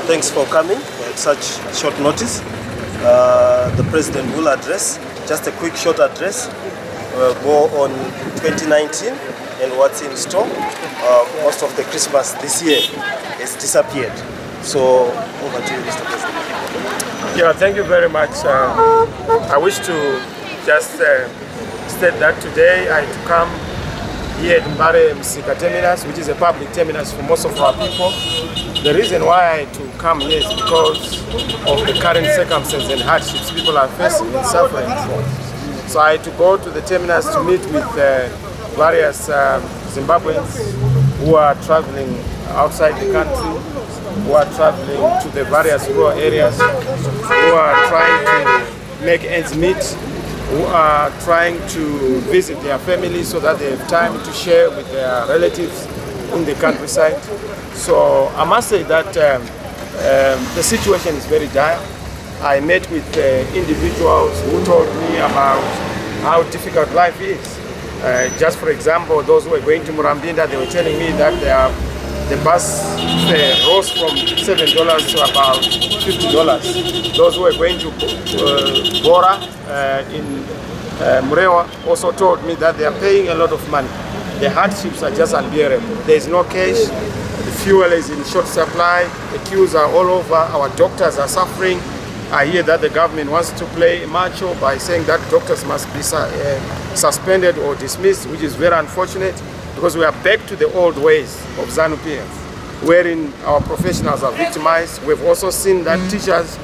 Thanks for coming at such short notice. The President will address, just a quick short address, go on 2019 and what's in store. Most of the Christmas this year has disappeared. So over to you, Mr. President. Yeah, thank you very much. I wish to just state that today I had to come here at Mtukudzi terminus, which is a public terminus for most of our people. The reason why I had to come here is because of the current circumstances and hardships people are facing and suffering from. So I had to go to the terminus to meet with various Zimbabweans who are traveling outside the country, who are traveling to the various rural areas, who are trying to make ends meet, who are trying to visit their families so that they have time to share with their relatives in the countryside. So I must say that the situation is very dire. I met with individuals who told me about how difficult life is. Just for example, those who were going to Murambinda, they were telling me that the bus fare rose from $7 to about $50. Those who were going to Bora in Murewa also told me that they are paying a lot of money. The hardships are just unbearable. There is no cash, the fuel is in short supply, the queues are all over, our doctors are suffering. I hear that the government wants to play macho by saying that doctors must be suspended or dismissed, which is very unfortunate, because we are back to the old ways of Zanu-PF, wherein our professionals are victimized. We've also seen that teachers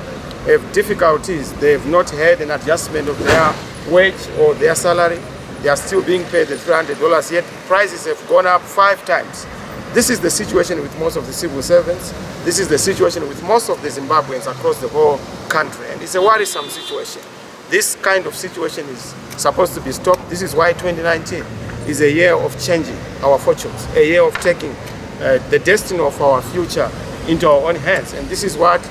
have difficulties. They have not had an adjustment of their wage or their salary. They are still being paid the $300, yet prices have gone up 5 times. This is the situation with most of the civil servants. This is the situation with most of the Zimbabweans across the whole country. And it's a worrisome situation. This kind of situation is supposed to be stopped. This is why 2019 is a year of changing our fortunes, a year of taking the destiny of our future into our own hands. And this is what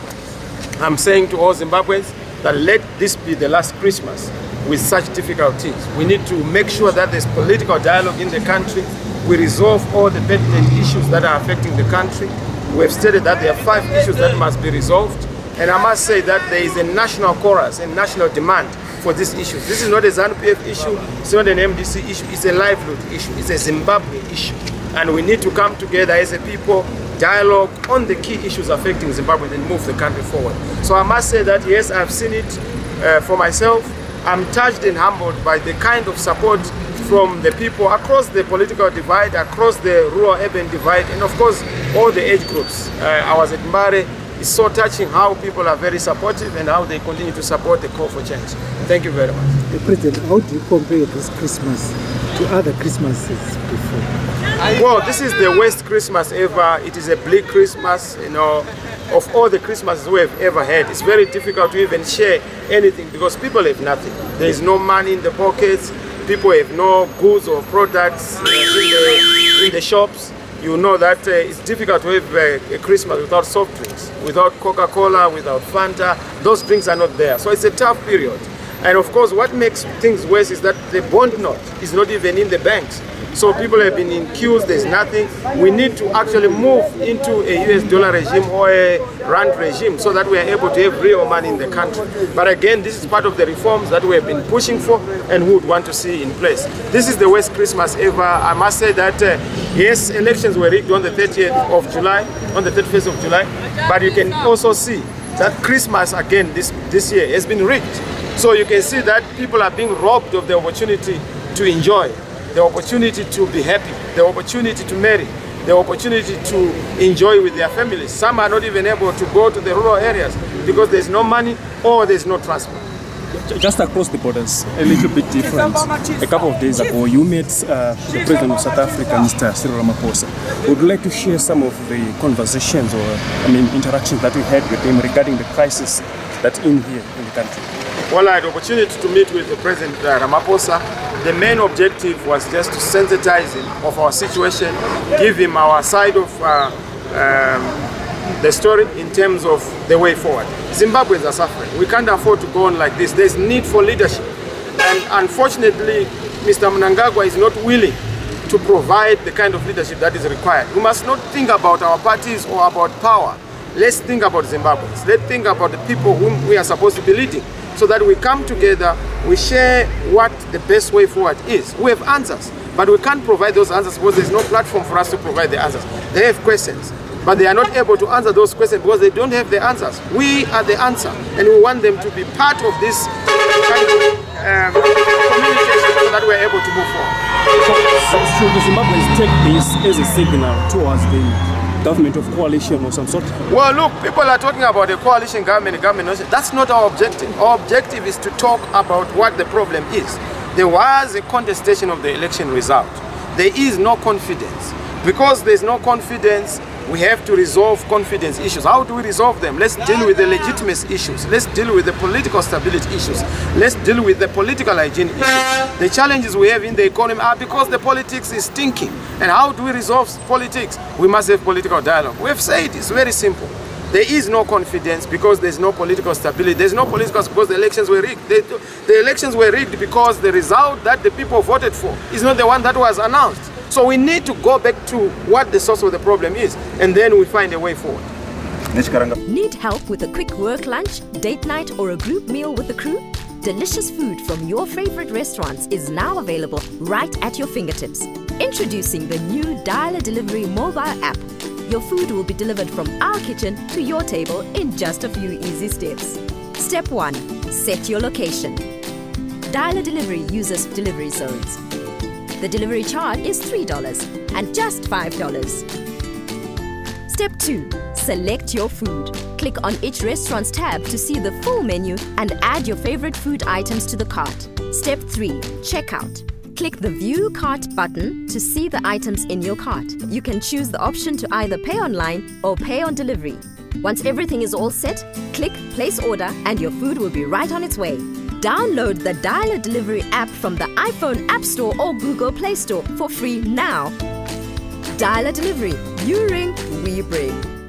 I'm saying to all Zimbabweans, that let this be the last Christmas with such difficulties. We need to make sure that there's political dialogue in the country. We resolve all the pertinent issues that are affecting the country. We have stated that there are 5 issues that must be resolved. And I must say that there is a national chorus and national demand for these issues. This is not a Zanu-PF issue, it's not an MDC issue, it's a livelihood issue, it's a Zimbabwe issue. And we need to come together as a people, dialogue on the key issues affecting Zimbabwe and move the country forward. So I must say that yes, I've seen it for myself. I'm touched and humbled by the kind of support from the people across the political divide, across the rural-urban divide, and of course all the age groups. I was at Mbare. It's so touching how people are very supportive and how they continue to support the call for change. Thank you very much. The President, how do you compare this Christmas to other Christmases before? Well, this is the worst Christmas ever. It is a bleak Christmas, you know. Of all the Christmases we have ever had, it's very difficult to even share anything because people have nothing. There is no money in the pockets. People have no goods or products in the shops. You know that it's difficult to have a Christmas without soft drinks, without Coca-Cola, without Fanta. Those drinks are not there. So it's a tough period. And of course, what makes things worse is that the bond note is not even in the banks. So people have been in queues, there's nothing. We need to actually move into a US dollar regime or a rand regime so that we are able to have real money in the country. But again, this is part of the reforms that we have been pushing for and would want to see in place. This is the worst Christmas ever. I must say that, yes, elections were rigged on the 30th of July, on the 31st of July, but you can also see that Christmas again this year has been rigged. So you can see that people are being robbed of the opportunity to enjoy, the opportunity to be happy, the opportunity to marry, the opportunity to enjoy with their families. Some are not even able to go to the rural areas because there's no money or there's no transport. Just across the borders, a little bit different. A couple of days ago, you met the President of South Africa, Mr. Cyril Ramaphosa. Would you like to share some of the conversations or, interactions that we had with him regarding the crisis that's in here in the country? Well, I had the opportunity to meet with the President Ramaphosa. The main objective was just to sensitize him of our situation, give him our side of the story in terms of the way forward. Zimbabweans are suffering. We can't afford to go on like this. There's need for leadership. And unfortunately, Mr. Mnangagwa is not willing to provide the kind of leadership that is required. We must not think about our parties or about power. let's think about Zimbabweans. Let's think about the people whom we are supposed to be leading, so that we come together, we share what the best way forward is. We have answers, but we can't provide those answers because there's no platform for us to provide the answers. They have questions, but they are not able to answer those questions because they don't have the answers. We are the answer, and we want them to be part of this kind of communication so that we're able to move forward. So should the Zimbabweans take this as a signal towards the government of coalition or some sort? Well, look, people are talking about a coalition government. That's not our objective. Our objective is to talk about what the problem is. There was a contestation of the election result. There is no confidence. Because there's no confidence, we have to resolve confidence issues. How do we resolve them? Let's deal with the legitimacy issues. Let's deal with the political stability issues. Let's deal with the political hygiene issues. The challenges we have in the economy are because the politics is stinking. And how do we resolve politics? We must have political dialogue. We have said it's very simple. There is no confidence because there's no political stability. There's no political because the elections were rigged. The elections were rigged because the result that the people voted for is not the one that was announced. So we need to go back to what the source of the problem is, and then we find a way forward. Need help with a quick work lunch, date night, or a group meal with the crew? Delicious food from your favorite restaurants is now available right at your fingertips. Introducing the new Dial Delivery mobile app. Your food will be delivered from our kitchen to your table in just a few easy steps. Step 1. Set your location. Dial Delivery uses delivery zones. The delivery charge is $3 and just $5. Step 2. Select your food. Click on each restaurant's tab to see the full menu and add your favorite food items to the cart. Step 3. Checkout. Click the View Cart button to see the items in your cart. You can choose the option to either pay online or pay on delivery. Once everything is all set, click Place Order and your food will be right on its way. Download the Dial Delivery app from the iPhone App Store or Google Play Store for free now. Dial Delivery. You ring, we bring.